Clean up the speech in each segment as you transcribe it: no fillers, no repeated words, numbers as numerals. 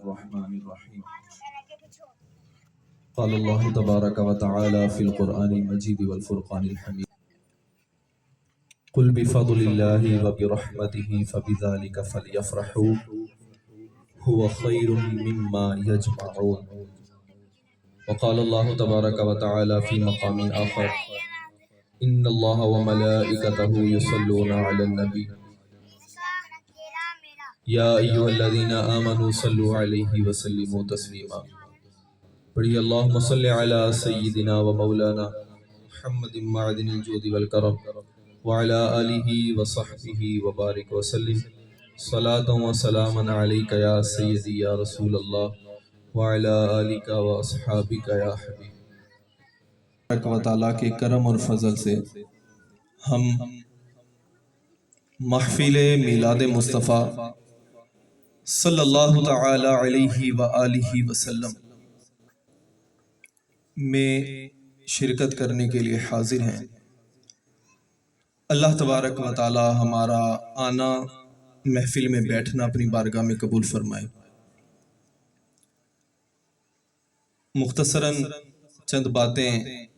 الرحمن الرحيم قال الله تبارك وتعالى في القرآن المجيد والفرقان الحميد قل بفضل الله وبرحمته فبذلك فليفرحوا هو خير مما يجمعون وقال الله تبارك وتعالى في مقام آخر إن الله وملائكته يصلون على النبي يا أيها الذين آمنوا صلوا عليه وسلموا تسليما پڑھیے اللہم صلی علی سیدنا و مولانا محمد معدن الجود والکرم وعلی آلہ وصحبہ وبارک وسلم صلاة و سلاما علیک یا سیدی یا رسول اللہ وعلی آلک و اصحابک یا حبیب۔ تبارک و تعالیٰ کے کرم اور فضل سے ہم محفل میلاد مصطفیٰ صلی اللہ تعالی علیہ وآلہ وسلم میں شرکت کرنے کے لیے حاضر ہیں۔ اللہ تبارک و تعالی ہمارا آنا، محفل میں بیٹھنا اپنی بارگاہ میں قبول فرمائے۔ مختصراً چند باتیں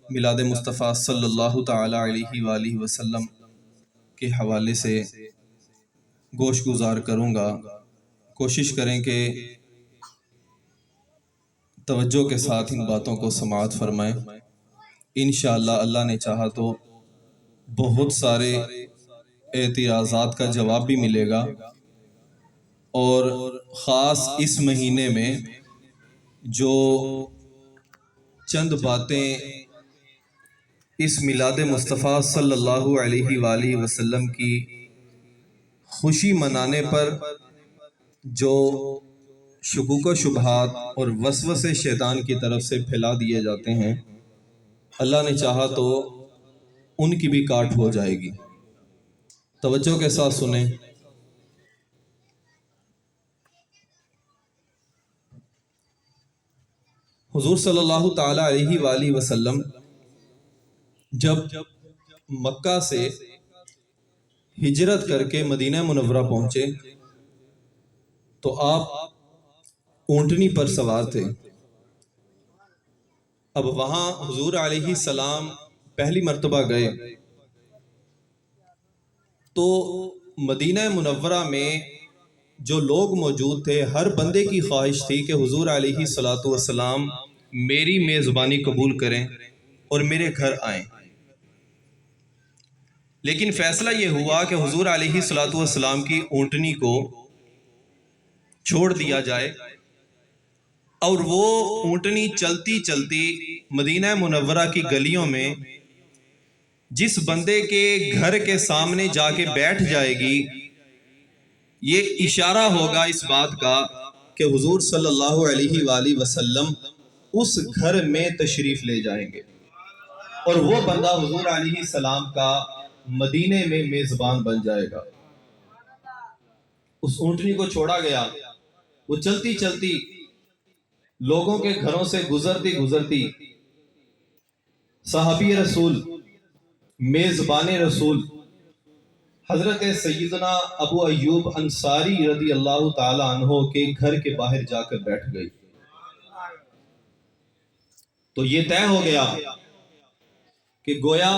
میلاد مصطفیٰ صلی اللہ تعالی علیہ وآلہ وسلم کے حوالے سے گوش گزار کروں گا۔ کوشش کریں کہ توجہ کے ساتھ ان باتوں کو سماعت فرمائیں۔ انشاءاللہ اللہ نے چاہا تو بہت سارے اعتراضات کا جواب بھی ملے گا، اور خاص اس مہینے میں جو چند باتیں اس میلاد مصطفیٰ صلی اللہ علیہ وآلہ وسلم کی خوشی منانے پر جو شکوک و شبہات اور وسوسے شیطان کی طرف سے پھیلا دیے جاتے ہیں، اللہ نے چاہا تو ان کی بھی کاٹ ہو جائے گی۔ توجہ کے ساتھ سنیں۔ حضور صلی اللہ تعالی علیہ وآلہ وسلم جب مکہ سے ہجرت کر کے مدینہ منورہ پہنچے تو آپ اونٹنی پر سوار تھے۔ اب وہاں حضور علیہ السلام پہلی مرتبہ گئے تو مدینہ منورہ میں جو لوگ موجود تھے، ہر بندے کی خواہش تھی کہ حضور علیہ السلام میری میزبانی قبول کریں اور میرے گھر آئیں۔ لیکن فیصلہ یہ ہوا کہ حضور علیہ السلام کی اونٹنی کو چھوڑ دیا جائے، اور وہ اونٹنی چلتی چلتی مدینہ منورہ کی گلیوں میں جس بندے کے گھر کے سامنے جا کے بیٹھ جائے گی، یہ اشارہ ہوگا اس بات کا کہ حضور صلی اللہ علیہ وآلہ وسلم اس گھر میں تشریف لے جائیں گے، اور وہ بندہ حضور علیہ السلام کا مدینے میں میزبان بن جائے گا۔ اس اونٹنی کو چھوڑا گیا، وہ چلتی چلتی لوگوں کے گھروں سے گزرتی صحابی رسول، میزبان رسول حضرت سیدنا ابو ایوب انصاری رضی اللہ تعالی عنہ کے گھر کے باہر جا کر بیٹھ گئی۔ تو یہ طے ہو گیا کہ گویا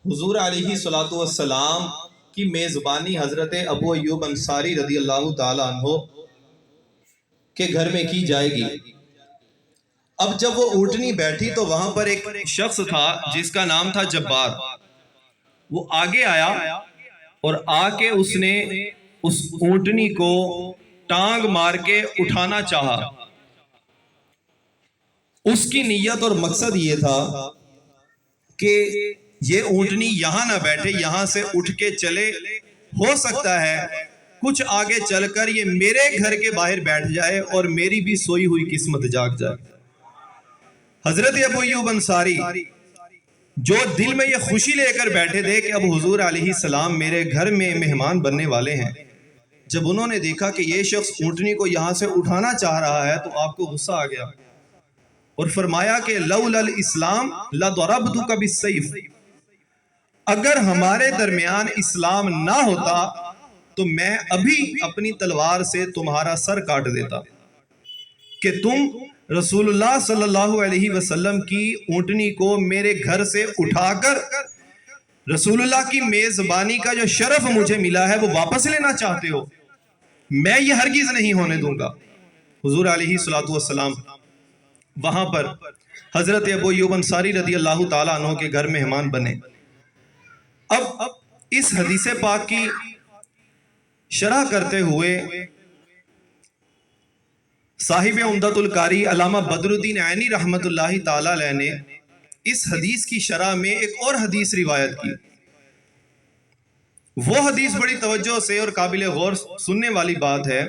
حضور علیہ السلام کی میزبانی حضرت ابو ایوب انصاری رضی اللہ تعالی عنہ کے گھر میں کی جائے گی۔ اب جب وہ اونٹنی بیٹھی تو وہاں پر ایک شخص تھا جس کا نام تھا جبار۔ وہ آگے آیا اور آ کے اس نے اس اونٹنی کو ٹانگ مار کے اٹھانا چاہا۔ اس کی نیت اور مقصد یہ تھا کہ یہ اونٹنی یہاں نہ بیٹھے، یہاں سے اٹھ کے چلے، ہو سکتا ہے کچھ آگے چل کر یہ میرے گھر کے باہر بیٹھ جائے اور میری بھی سوئی ہوئی قسمت جاگ جائے۔ حضرت ابو ایوب انصاری جو دل میں یہ خوشی لے کر بیٹھے تھے کہ اب حضور علیہ السلام میرے گھر میں مہمان بننے والے ہیں، جب انہوں نے دیکھا کہ یہ شخص اونٹنی کو یہاں سے اٹھانا چاہ رہا ہے تو آپ کو غصہ آ گیا، اور فرمایا کہ لولا الاسلام لضربتک بالسیف، اگر ہمارے درمیان اسلام نہ ہوتا تو میں ابھی اپنی تلوار سے تمہارا سر کاٹ دیتا۔ کہ تم رسول اللہ صلی اللہ علیہ وسلم کی اونٹنی کو میرے گھر سے اٹھا کر رسول اللہ کی میزبانی کا جو شرف مجھے ملا ہے وہ واپس لینا چاہتے ہو؟ میں یہ ہرگز نہیں ہونے دوں گا۔ حضور علیہ السلام وہاں پر حضرت ابو ایوب انصاری رضی اللہ تعالیٰ عنہ کے گھر مہمان بنے۔ اب اس حدیث پاک کی شرح کرتے ہوئے صاحب عمدۃ القاری علامہ بدر الدین عینی رحمت اللہ تعالیٰ علیہ نے اس حدیث کی شرح میں ایک اور حدیث روایت کی۔ وہ حدیث بڑی توجہ سے اور قابل غور سننے والی بات ہے۔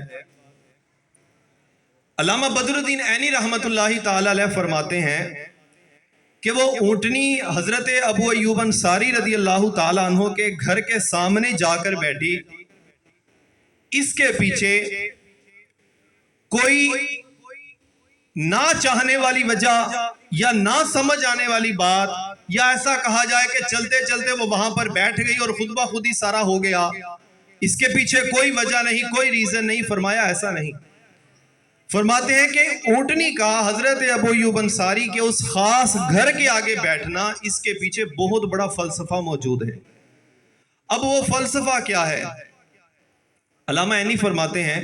علامہ بدر الدین عینی رحمت اللہ تعالیٰ علیہ فرماتے ہیں کہ وہ اونٹنی حضرت ابو ایوب انصاری رضی اللہ تعالیٰ عنہ کے گھر کے سامنے جا کر بیٹھی۔ اس کے پیچھے کوئی نہ چاہنے والی وجہ یا نہ سمجھ آنے والی بات، یا ایسا کہا جائے کہ چلتے چلتے وہ وہاں پر بیٹھ گئی اور خود بخود ہی سارا ہو گیا، اس کے پیچھے کوئی وجہ نہیں، کوئی ریزن نہیں۔ فرمایا ایسا نہیں۔ فرماتے ہیں کہ اونٹنی کا حضرت ابو ایوب انصاری کے اس خاص گھر کے آگے بیٹھنا، اس کے پیچھے بہت بڑا فلسفہ موجود ہے۔ اب وہ فلسفہ کیا ہے؟ علامہ عینی فرماتے ہیں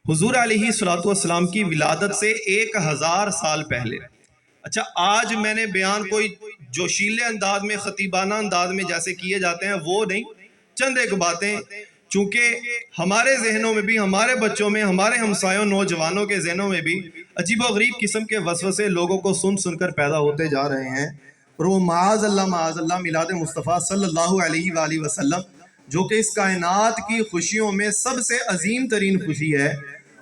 حضور علیہ السلام کی ولادت سے 1000 سال پہلے، اچھا آج میں نے بیان کوئی جوشیلے انداز میں، خطیبانہ انداز میں جیسے کیے جاتے ہیں وہ نہیں، چند ایک باتیں چونکہ ہمارے ذہنوں میں بھی، ہمارے بچوں میں، ہمارے ہمسایوں نوجوانوں کے ذہنوں میں بھی عجیب و غریب قسم کے وسوسے لوگوں کو سن سن کر پیدا ہوتے جا رہے ہیں، اور وہ معاذ اللہ میلاد مصطفیٰ صلی اللہ علیہ وآلہ وسلم جو کہ اس کائنات کی خوشیوں میں سب سے عظیم ترین خوشی ہے،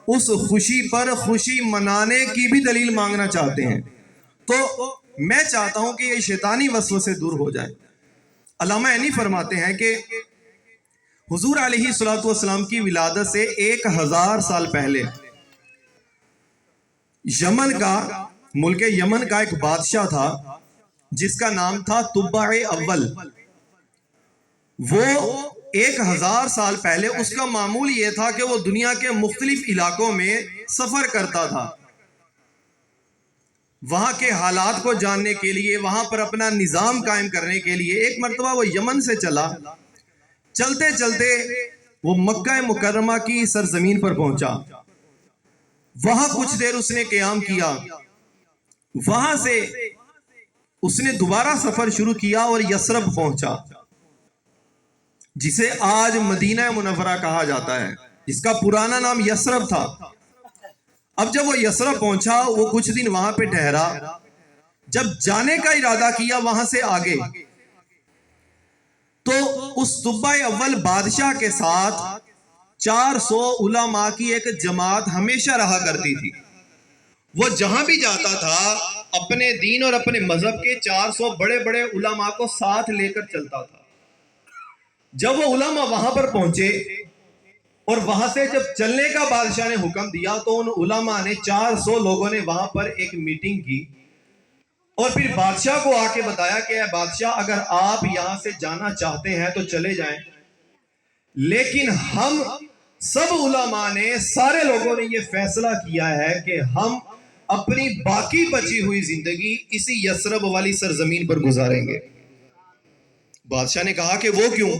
اس خوشی پر خوشی منانے کی بھی دلیل مانگنا چاہتے ہیں۔ تو میں چاہتا ہوں کہ یہ شیطانی وسوسے دور ہو جائیں۔ علامہ عینی فرماتے ہیں کہ حضور علیہ السلام کی ولادت سے 1000 سال پہلے یمن کا، ملک یمن کا ایک بادشاہ تھا جس کا نام تھا طبع اول۔ وہ 1000 سال پہلے اس کا معمول یہ تھا کہ وہ دنیا کے مختلف علاقوں میں سفر کرتا تھا، وہاں کے حالات کو جاننے کے لیے، وہاں پر اپنا نظام قائم کرنے کے لیے۔ ایک مرتبہ وہ یمن سے چلا، چلتے چلتے وہ مکہ مکرمہ کی سرزمین پر پہنچا، وہاں کچھ دیر اس نے قیام کیا، وہاں سے اس نے دوبارہ سفر شروع کیا اور یثرب پہنچا، جسے آج مدینہ منورہ کہا جاتا ہے، جس کا پرانا نام یثرب تھا۔ اب جب وہ یثرب پہنچا، وہ کچھ دن وہاں پہ ٹھہرا، جب جانے کا ارادہ کیا وہاں سے آگے، تو اس طبع اول بادشاہ کے ساتھ 400 علماء کی ایک جماعت ہمیشہ رہا کرتی تھی۔ وہ جہاں بھی جاتا تھا اپنے دین اور اپنے مذہب کے 400 بڑے بڑے علماء کو ساتھ لے کر چلتا تھا۔ جب وہ علماء وہاں پر پہنچے اور وہاں سے جب چلنے کا بادشاہ نے حکم دیا، تو ان علماء نے 400 لوگوں نے وہاں پر ایک میٹنگ کی اور پھر بادشاہ کو آ کے بتایا کہ اے بادشاہ، اگر آپ یہاں سے جانا چاہتے ہیں تو چلے جائیں، لیکن ہم سب علماء نے، سارے لوگوں نے یہ فیصلہ کیا ہے کہ ہم اپنی باقی بچی ہوئی زندگی اسی یثرب والی سرزمین پر گزاریں گے۔ بادشاہ نے کہا کہ وہ کیوں؟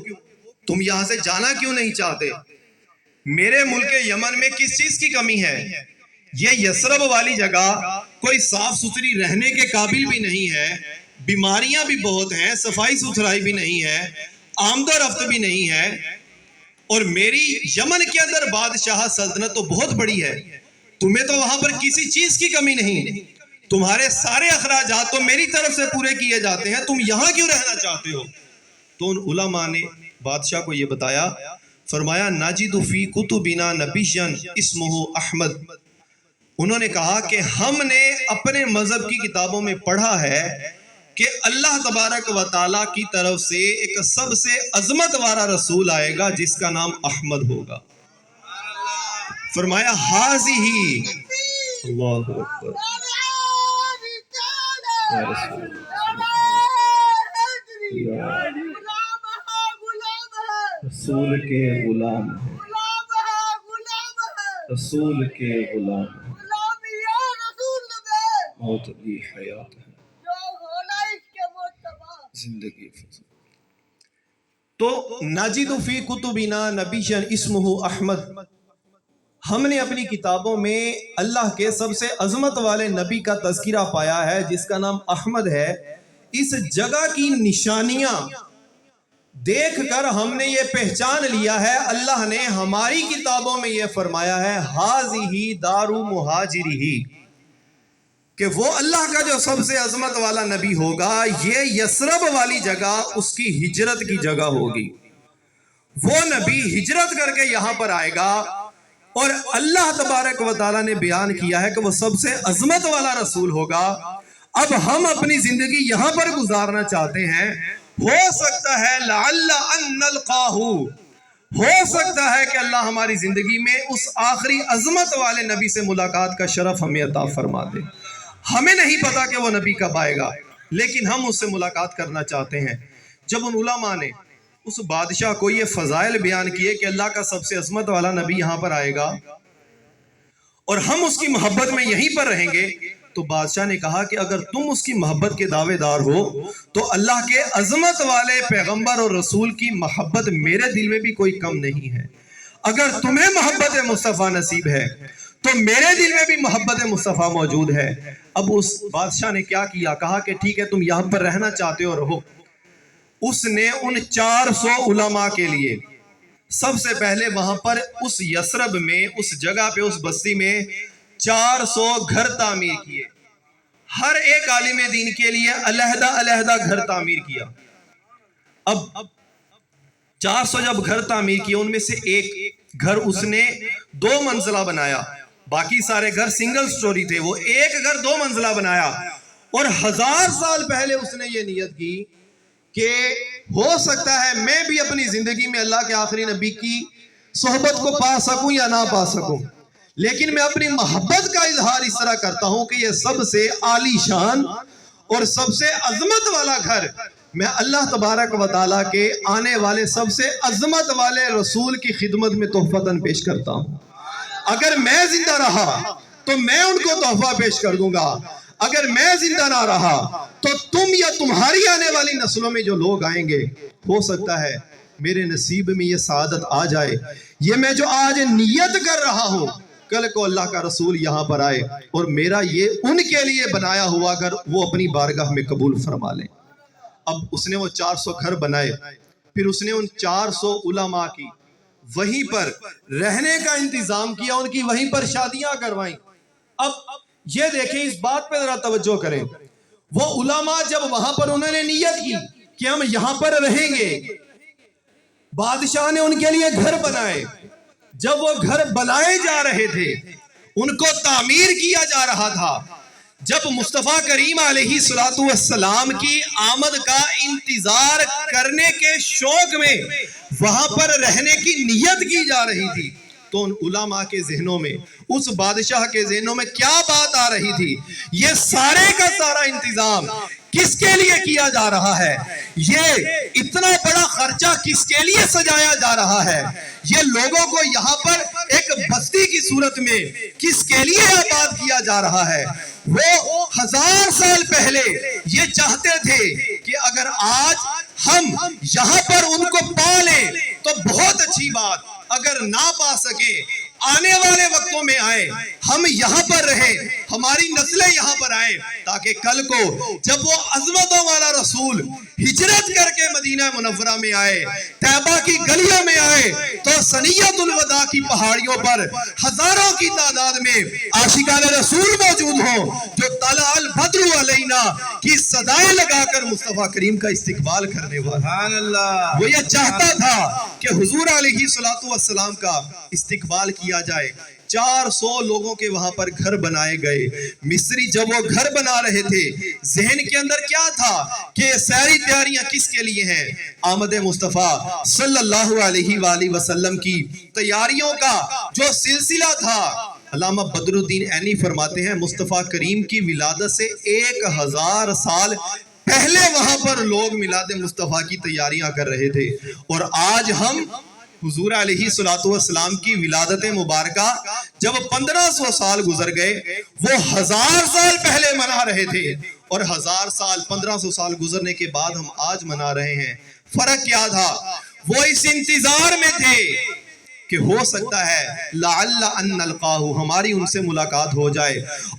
تم یہاں سے جانا کیوں نہیں چاہتے؟ میرے ملک یمن میں کس چیز کی کمی ہے؟ یہ یثرب والی جگہ کوئی صاف ستھری رہنے کے قابل بھی نہیں ہے، بیماریاں بھی بہت ہیں، صفائی ستھرائی بھی نہیں ہے، آمد و رفت بھی نہیں ہے، اور میری یمن کے اندر بادشاہ سلطنت تو بہت بڑی ہے، تمہیں تو وہاں پر کسی چیز کی کمی نہیں، تمہارے سارے اخراجات تو میری طرف سے پورے کیے جاتے ہیں، تم یہاں کیوں رہنا چاہتے ہو؟ تو ان علماء نے بادشاہ کو یہ بتایا، فرمایا ناجد فی کتبنا نبیا اسمہ احمد۔ انہوں نے کہا کہ ہم نے اپنے مذہب کی کتابوں میں پڑھا ہے کہ اللہ تبارک و تعالیٰ کی طرف سے ایک سب سے عظمت والا رسول آئے گا جس کا نام احمد ہوگا۔ فرمایا ہاذی، اللہ اکبر، یا رسول اللہ، رسول کے غلام ہیں، رسول کے غلام ہیں۔ موت بھی حیات ہے، زندگی فضل۔ تو نجد فی کتبنا نبیا اسمہ احمد، ہم نے اپنی کتابوں میں اللہ کے سب سے عظمت والے نبی کا تذکرہ پایا ہے جس کا نام احمد ہے۔ اس جگہ کی نشانیاں دیکھ کر ہم نے یہ پہچان لیا ہے، اللہ نے ہماری کتابوں میں یہ فرمایا ہے ہذہ دار مہاجرہ، کہ وہ اللہ کا جو سب سے عظمت والا نبی ہوگا یہ یثرب والی جگہ اس کی ہجرت کی جگہ ہوگی۔ وہ نبی ہجرت کر کے یہاں پر آئے گا، اور اللہ تبارک و تعالیٰ نے بیان کیا ہے کہ وہ سب سے عظمت والا رسول ہوگا۔ اب ہم اپنی زندگی یہاں پر گزارنا چاہتے ہیں، ہو سکتا ہے لعل ان نلقاہ، ہو سکتا ہے کہ اللہ ہماری زندگی میں اس آخری عظمت والے نبی سے ملاقات کا شرف ہمیں عطا فرما دے۔ ہمیں نہیں پتا کہ وہ نبی کب آئے گا، لیکن ہم اس سے ملاقات کرنا چاہتے ہیں۔ جب ان علماء نے اس بادشاہ کو یہ فضائل بیان کیے کہ اللہ کا سب سے عظمت والا نبی یہاں پر آئے گا اور ہم اس کی محبت میں یہیں پر رہیں گے، تو بادشاہ نے کہا کہ اگر تم اس کی محبت کے دعوے دار ہو تو اللہ کے عظمت والے پیغمبر اور رسول کی محبت میرے دل میں بھی کوئی کم نہیں ہے۔ اگر تمہیں محبت مصطفیٰ نصیب ہے تو میرے دل میں بھی محبت مصطفیٰ موجود ہے۔ اب اس بادشاہ نے کیا کیا، کہا کہ ٹھیک ہے تم یہاں پر رہنا چاہتے ہو رہو۔ اس نے ان 400 علماء کے لیے سب سے پہلے وہاں پر اس یثرب میں، اس جگہ پہ، اس بستی میں 400 گھر تعمیر کیے۔ ہر ایک عالم دین کے لیے علیحدہ علیحدہ گھر تعمیر کیا۔ اب 400 جب گھر تعمیر کیے، ان میں سے ایک گھر اس نے 2 منزلہ بنایا، باقی سارے گھر سنگل سٹوری تھے، وہ ایک گھر 2 منزلہ بنایا۔ اور 1000 سال پہلے اس نے یہ نیت کی کہ ہو سکتا ہے میں بھی اپنی زندگی میں اللہ کے آخری نبی کی صحبت کو پا سکوں یا نہ پا سکوں، لیکن میں اپنی محبت کا اظہار اس طرح کرتا ہوں کہ یہ سب سے عالی شان اور سب سے عظمت والا گھر میں اللہ تبارک و تعالیٰ کے آنے والے سب سے عظمت والے رسول کی خدمت میں تحفتاً پیش کرتا ہوں۔ اگر میں زندہ رہا تو میں ان کو تحفہ پیش کر دوں گا، اگر میں زندہ نہ رہا تو تم یا تمہاری آنے والی نسلوں میں جو لوگ آئیں گے، ہو سکتا ہے میرے نصیب میں یہ سعادت آ جائے، یہ میں جو آج نیت کر رہا ہوں کل کو اللہ کا رسول یہاں پر آئے اور میرا یہ ان کے لیے بنایا ہوا گھر وہ اپنی بارگاہ میں قبول فرما لیں۔ اب اس نے وہ 400 گھر بنائے، پھر اس نے ان 400 علماء کی وہیں پر رہنے کا انتظام کیا، ان کی وہیں پر شادیاں کروائیں۔ اب یہ دیکھیں، اس بات پہ ذرا توجہ کریں، وہ علماء جب وہاں پر انہوں نے نیت کی کہ ہم یہاں پر رہیں گے، بادشاہ نے ان کے لیے گھر بنائے۔ جب وہ گھر بنائے جا رہے تھے، ان کو تعمیر کیا جا رہا تھا، جب مصطفیٰ کریم علیہ السلام کی آمد کا انتظار کرنے کے شوق میں وہاں پر رہنے کی نیت کی جا رہی تھی، تو ان علماء کے ذہنوں میں، اس بادشاہ کے ذہنوں میں کیا بات آ رہی تھی؟ یہ سارے کا سارا انتظام کس کے لیے کیا جا رہا ہے؟ یہ اتنا بڑا خرچہ کس کے لیے سجایا جا رہا ہے؟ یہ لوگوں کو یہاں پر ایک بستی کی صورت میں کس کے لیے آباد کیا جا رہا ہے؟ وہ 1000 سال پہلے یہ چاہتے تھے کہ اگر آج ہم یہاں پر ان کو پا لیں تو بہت اچھی بات، اگر نہ پا سکے آنے والے وقتوں میں آئے، ہم یہاں پر رہیں، ہماری نسلیں یہاں پر آئیں، تاکہ کل کو جب وہ عظمتوں والا رسول ہجرت کر کے مدینہ منورہ میں آئے، طیبہ کی گلیوں میں آئے، تو ثنیۃ الوداع کی پہاڑیوں پر ہزاروں کی تعداد میں عاشقان رسول موجود ہوں، جو طلع البدر علینا کی صدائیں لگا کر مصطفیٰ کریم کا استقبال کرنے والا۔ وہ یہ چاہتا تھا کہ حضور علیہ السلام کا استقبال کیا جائے۔ 400 لوگوں کے وہاں پر گھر بنائے گئے۔ مصری جب وہ گھر بنا رہے تھے، ذہن کے اندر کیا تھا کہ ساری تیاریاں کس کے لیے ہیں؟ آمد مصطفیٰ صلی اللہ علیہ وآلہ وسلم کی تیاریوں کا جو سلسلہ تھا، علامہ بدر الدین عینی فرماتے ہیں مصطفیٰ کریم کی ولادت سے 1000 سال پہلے وہاں پر لوگ میلاد مصطفیٰ کی تیاریاں کر رہے تھے، اور آج ہم حضور علیہ السلام کی ولادت مبارکہ جب 1500 سال گزر گئے، وہ 1000 سال پہلے منا رہے تھے اور 1000 سال 1500 سال گزرنے کے بعد ہم آج منا رہے ہیں۔ فرق کیا تھا؟ وہ اس انتظار میں تھے کہ ہو سکتا ہے لعل ان نلقاہ، ہماری ان سے ملاقات ہو جائے،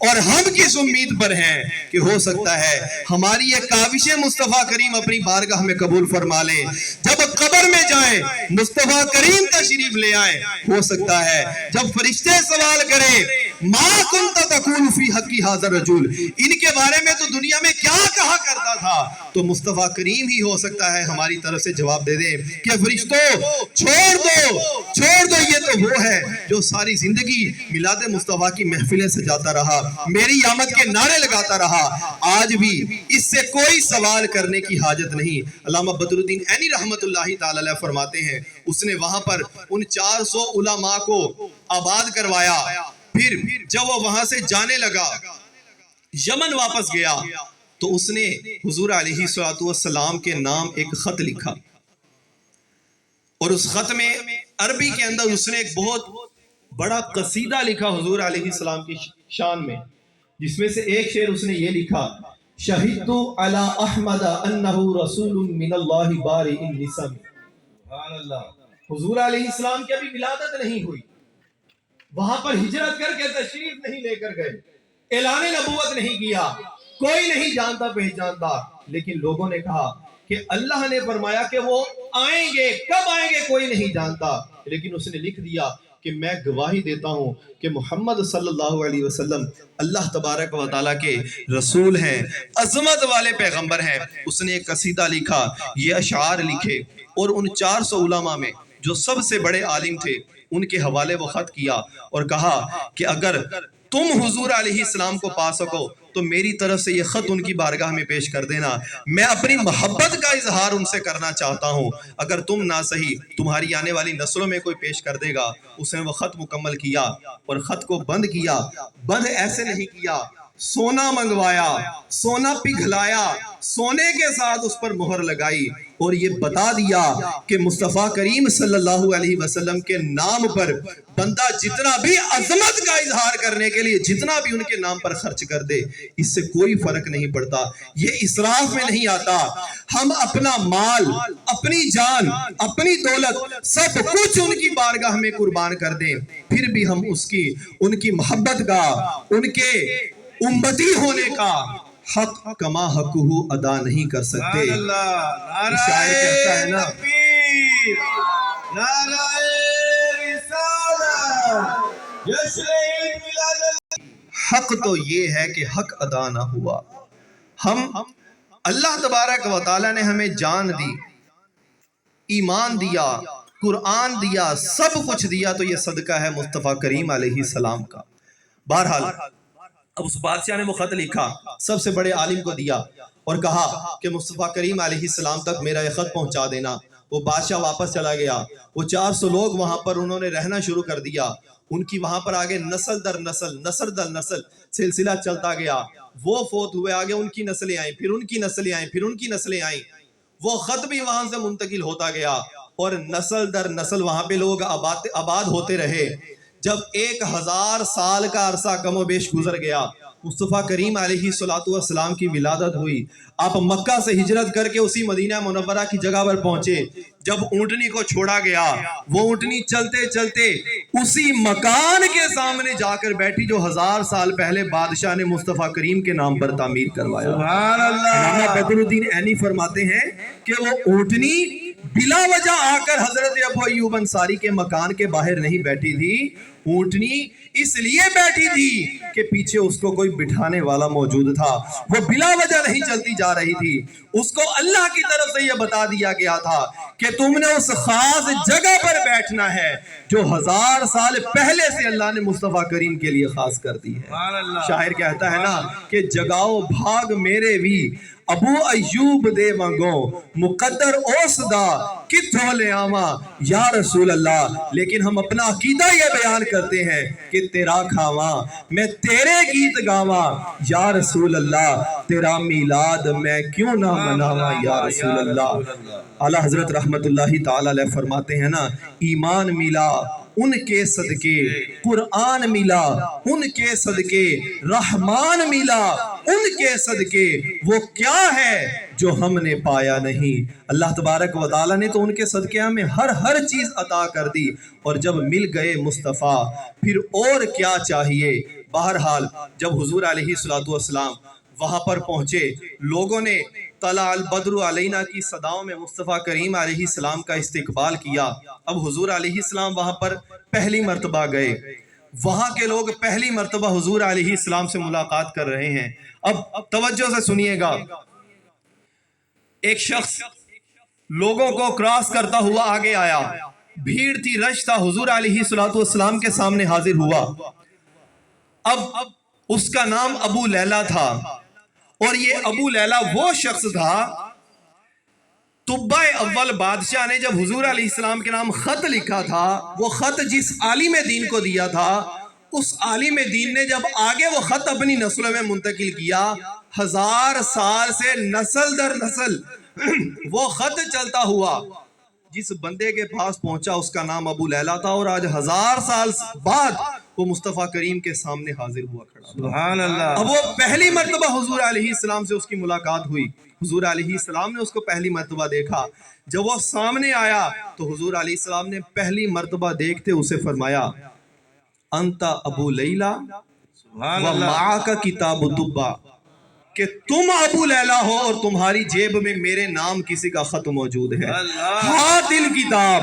اور ہم کس امید پر ہیں کہ ہو سکتا ہے ہماری یہ کاوش مصطفیٰ کریم اپنی بارگاہ میں قبول فرما لیں۔ جب قبر میں جائیں مصطفیٰ کریم تشریف لے آئیں، ہو سکتا ہے جب فرشتے سوال کریں ما کنت تقول فی حق ھذا الرجل، ان کے بارے میں تو دنیا میں کیا کہا کرتا تھا، تو مصطفیٰ کریم ہی ہو سکتا ہے ہماری طرف سے جواب دے دیں کہ فرشتوں چھوڑ دو، یہ تو وہ ہے جو ساری زندگی میلاد مصطفیٰ کی محفلیں سجاتا رہا، میری آمد کے نعرے لگاتا رہا، آج بھی اس سے کوئی سوال کرنے کی حاجت نہیں۔ علامہ بدر الدین عینی رحمت اللہ تعالی علیہ فرماتے ہیں اس نے وہاں پر ان 400 علماء کو آباد کروایا، پھر جب وہ وہاں سے جانے لگا، یمن واپس گیا، تو اس نے حضور علیہ السلام کے نام ایک خط لکھا، اور اس خط میں عربی کے اندر اس نے ایک بہت بڑا قصیدہ لکھا حضور علیہ السلام کی شان میں، جس میں سے ایک شعر اس نے یہ لکھا، شہدت علی احمد انہ رسول من اللہ بارئ النسم۔ حضور علیہ السلام کی ابھی ولادت نہیں ہوئی، وہاں پر ہجرت کر کے تشریف نہیں لے کر گئے، اعلان نبوت نہیں کیا، کوئی نہیں جانتا پہچانتا، لیکن لوگوں نے کہا کہ اللہ نے فرمایا کہ وہ آئیں گے، کب آئیں گے کوئی نہیں جانتا، لیکن اس نے لکھ دیا کہ میں گواہی دیتا ہوں کہ محمد صلی اللہ علیہ وسلم اللہ تبارک و تعالیٰ کے رسول ہیں، عظمت والے پیغمبر ہیں۔ اس نے ایک قصیدہ لکھا، یہ اشعار لکھے، اور ان 400 علماء میں جو سب سے بڑے عالم تھے ان کے حوالے وہ خط کیا اور کہا کہ اگر تم حضور علیہ السلام کو پا سکو تو میری طرف سے یہ خط ان کی بارگاہ میں پیش کر دینا، میں اپنی محبت کا اظہار ان سے کرنا چاہتا ہوں، اگر تم نہ صحیح تمہاری آنے والی نسلوں میں کوئی پیش کر دے گا۔ اس نے وہ خط مکمل کیا اور خط کو بند کیا، بند ایسے نہیں کیا، سونا منگوایا، سونا پگھلایا، سونے کے ساتھ اس پر مہر لگائی، اور یہ بتا دیا کہ مصطفیٰ کریم صلی اللہ علیہ وسلم کے نام پر بندہ جتنا بھی عظمت کا اظہار کرنے کے لیے جتنا بھی ان کے نام پر خرچ کر دے، اس سے کوئی فرق نہیں پڑتا، یہ اسراف میں نہیں آتا۔ ہم اپنا مال، اپنی جان، اپنی دولت سب کچھ ان کی بارگاہ میں قربان کر دیں، پھر بھی ہم ان کی محبت کا، ان کے امتی ہونے کا حق کما حقہ ادا نہیں کر سکتے۔ شاعر کہتا ہے نا، حق تو یہ ہے کہ حق ادا نہ ہوا۔ ہم اللہ تبارک و تعالیٰ نے ہمیں جان دی، ایمان دیا، قرآن دیا، سب کچھ دیا، تو یہ صدقہ ہے مصطفیٰ کریم علیہ السلام کا۔ بہرحال اب اس بادشاہ نے وہ خط لکھا، سب سے بڑے عالم کو دیا اور کہا کہ مصطفیٰ کریم علیہ السلام تک میرا یہ خط پہنچا دینا۔ وہ بادشاہ واپس چلا گیا، وہ 400 لوگ وہاں پر انہوں نے رہنا شروع کر دیا، ان کی وہاں پر آگے نسل در نسل سلسلہ چلتا گیا، وہ فوت ہوئے، آگے ان کی نسلیں آئیں، پھر ان کی نسلیں آئیں، پھر ان کی نسلیں آئیں، وہ خط بھی وہاں سے منتقل ہوتا گیا، اور نسل در نسل وہاں پہ لوگ آباد ہوتے رہے۔ جب 1000 سال کا عرصہ کم و بیش گزر گیا، مصطفیٰ کریم علیہ السلام کی ولادت ہوئی، آپ مکہ سے ہجرت کر کے اسی مدینہ منورہ کی جگہ پر پہنچے۔ جب اونٹنی کو چھوڑا گیا، وہ اونٹنی چلتے چلتے اسی مکان کے سامنے جا کر بیٹھی جو 1000 سال پہلے بادشاہ نے مصطفیٰ کریم کے نام پر تعمیر کروایا۔ علامہ بدر الدین عینی فرماتے ہیں کہ وہ اونٹنی بلا وجہ آ کر حضرت ابو ایوب انصاری کے مکان کے باہر نہیں بیٹھی تھی، اونٹنی اس لیے بیٹھی تھی کہ پیچھے اس کو کوئی بٹھانے والا موجود تھا، وہ بلا وجہ نہیں چلتی جا رہی تھی، اس کو اللہ کی طرف سے یہ بتا دیا گیا تھا کہ تم نے اس خاص جگہ پر بیٹھنا ہے جو 1000 سال پہلے سے اللہ نے مصطفیٰ کریم کے لیے خاص کر دی ہے۔ شاعر کہتا ہے نا کہ جگاؤ بھاگ میرے بھی ابو ایوب دے منگو مقدر اوس دا کتھوں لے آما یا رسول اللہ، لیکن ہم اپنا عقیدہ یہ بیان کرتے ہیں کہ تیرا کھاواں میں تیرے گیت گاواں یا رسول اللہ، تیرا میلاد میں کیوں نہ مناواں یا رسول اللہ۔ اعلیٰ حضرت رحمت اللہ تعالی علیہ فرماتے ہیں نا، ایمان ملا ان کے صدقے، قرآن ملا ان کے صدقے، رحمان ملا ان کے صدقے، وہ کیا ہے جو ہم نے پایا نہیں۔ اللہ تبارک و تعالیٰ نے تو ان کے صدقے ہمیں ہر چیز عطا کر دی، اور جب مل گئے مصطفیٰ پھر اور کیا چاہیے۔ بہرحال جب حضور علیہ السلام وہاں پر پہنچے، لوگوں نے طلع البدر علینا کی صداؤں میں مصطفیٰ کریم علیہ السلام کا استقبال کیا۔ اب حضور علیہ السلام وہاں پر پہلی مرتبہ گئے، وہاں کے لوگ پہلی مرتبہ حضور علیہ السلام سے ملاقات کر رہے ہیں۔ اب توجہ سے سنیے گا، ایک شخص لوگوں کو کراس کرتا ہوا آگے آیا، بھیڑ تھی، رش تھا، حضور علیہ السلام کے سامنے حاضر ہوا۔ اب اس کا نام ابو لیلہ تھا، اور یہ ابو لیلہ وہ شخص تھا، طبع اول بادشاہ نے جب حضور علیہ السلام کے نام خط لکھا تھا، وہ خط جس عالم دین کو دیا تھا، اس عالم دین نے جب آگے وہ خط اپنی نسلوں میں منتقل کیا، 1000 سال سے نسل در نسل وہ خط چلتا ہوا جس بندے کے پاس پہنچا اس کا نام ابو لیلہ تھا، اور آج 1000 سال بعد وہ مصطفیٰ کریم کے سامنے حاضر ہوا کھڑا۔ سبحان اللہ۔ اب وہ پہلی مرتبہ حضور علیہ السلام سے اس کی ملاقات ہوئی، حضور علیہ السلام نے اس کو پہلی مرتبہ دیکھا۔ جب وہ سامنے آیا تو حضور علیہ السلام نے پہلی مرتبہ دیکھتے اسے فرمایا، انت ابو لیلہ ومعاک کتاب طبع، کہ تم ابو لیلہ ہو اور تمہاری جیب میں میرے نام کسی کا خط موجود ہے۔ ہاتھ الکتاب،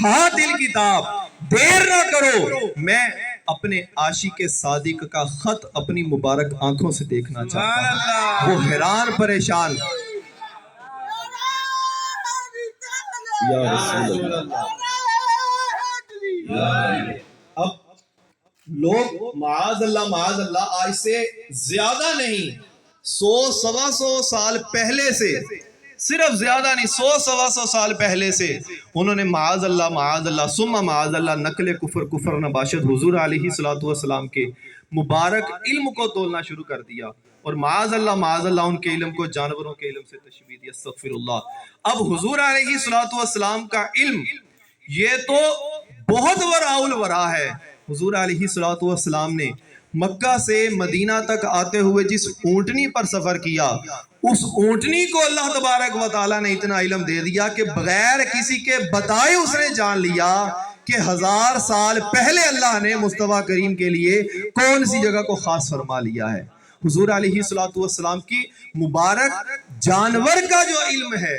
ہاتھ الکتاب، دیر نہ کرو، میں اپنے عاشق صادق کا خط اپنی مبارک آنکھوں سے دیکھنا چاہتا ہوں۔ وہ حیران پریشان، یا رسول اللہ۔ اب لوگ معاذ اللہ آج سے زیادہ نہیں 100-125 سال پہلے سے، صرف زیادہ نہیں 100-125 سال پہلے سے انہوں نے معاذ اللہ ثم معاذ اللہ نقل کفر نباشت حضور علیہ السلام کے مبارک علم کو تولنا شروع کر دیا، اور معاذ اللہ ان کے علم کو جانوروں کے علم سے تشبیہ دی۔ استغفر اللہ۔ اب حضور علیہ السلام کا علم یہ تو بہت وراء الورا ہے۔ حضور علیہ السلام نے مکہ سے مدینہ تک آتے ہوئے جس اونٹنی پر سفر کیا، اس اونٹنی کو اللہ تبارک و تعالیٰ نے اتنا علم دے دیا کہ بغیر کسی کے بتائے اس نے جان لیا کہ 1000 سال پہلے اللہ نے مصطفیٰ کریم کے لیے کون سی جگہ کو خاص فرما لیا ہے۔ حضور علیہ السلام کی مبارک جانور کا جو علم ہے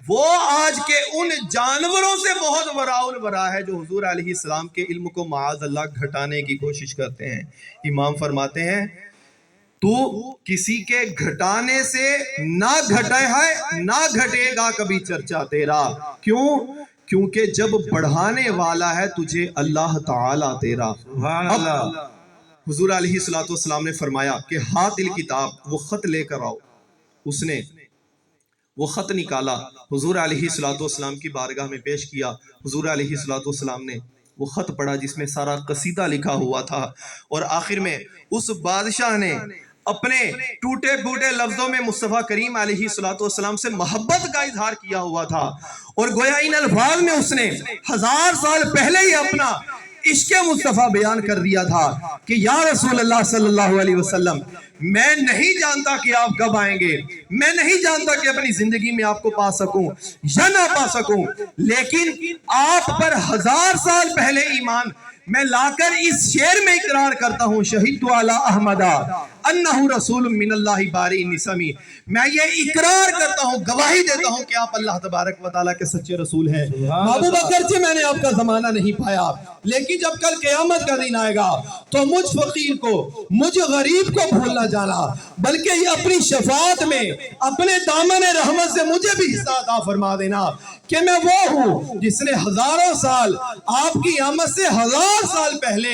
وہ آج کے ان جانوروں سے بہت وراء الورا ہے جو حضور علیہ السلام کے علم کو معاذ اللہ گھٹانے کی کوشش کرتے ہیں۔ امام فرماتے ہیں، تو کسی کے گھٹانے سے نہ گھٹے ہے نہ گھٹے گا کبھی چرچا تیرا، کیوں؟ کیونکہ جب بڑھانے والا ہے تجھے اللہ تعالیٰ تیرا۔ اب حضور علیہ السلام نے فرمایا کہ ہاتھ الکتاب، وہ خط لے کر آؤ۔ اس نے وہ خط نکالا، حضور علیہ السلام کی بارگاہ میں پیش کیا۔ حضور علیہ السلام نے وہ خط پڑھا جس میں سارا قصیدہ لکھا ہوا تھا، اور آخر میں اس بادشاہ نے اپنے ٹوٹے پھوٹے لفظوں میں مصطفیٰ کریم علیہ السلام سے محبت کا اظہار کیا ہوا تھا، اور گویا ان الفاظ میں اس نے 1000 سال پہلے ہی اپنا عشق مصطفیٰ بیان کر دیا تھا کہ یا رسول اللہ صلی اللہ علیہ وسلم، میں نہیں جانتا کہ آپ کب آئیں گے، میں نہیں جانتا کہ اپنی زندگی میں آپ کو پا سکوں یا نہ پا سکوں، لیکن آپ پر 1000 سال پہلے ایمان میں لا کر اس شعر میں اقرار کرتا ہوں، شہدت علی احمدہ انہ رسول من اللہ باری نسمی، میں یہ اقرار کرتا ہوں، گواہی دیتا ہوں کہ آپ اللہ تبارک و تعالیٰ کے سچے رسول ہیں۔ ابو بکر جی، میں نے آپ کا زمانہ نہیں پایا، لیکن جب کل قیامت کا دن آئے گا تو مجھ فقیر کو، مجھ غریب کو بھول نہ جانا، بلکہ یہ اپنی شفاعت میں اپنے دامن رحمت سے مجھے بھی حصہ عطا فرما دینا کہ میں وہ ہوں جس نے 1000 سال آپ کی آمد سے 1000 سال پہلے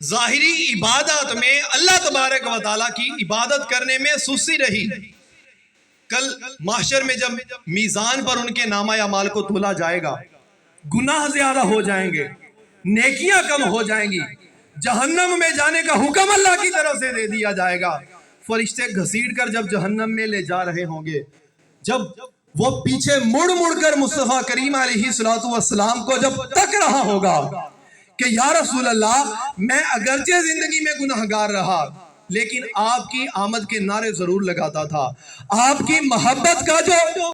ظاہری عبادت میں اللہ تبارک و تعالیٰ کی عبادت کرنے میں سستی رہی، کل محشر میں جب میزان پر ان کے نامہ اعمال کو تولا جائے گا، گناہ زیادہ ہو جائیں گے، نیکیاں کم ہو جائیں گی، جہنم میں جانے کا حکم اللہ کی طرف سے دے دیا جائے گا۔ فرشتے گھسیٹ کر جب جہنم میں لے جا رہے ہوں گے، جب وہ پیچھے مڑ مڑ کر مصطفیٰ کریم علیہ السلام کو جب تک رہا ہوگا کہ یا رسول اللہ، میں اگرچہ زندگی میں گناہگار رہا لیکن آپ کی آمد کے نعرے ضرور لگاتا تھا، آپ کی محبت کا جو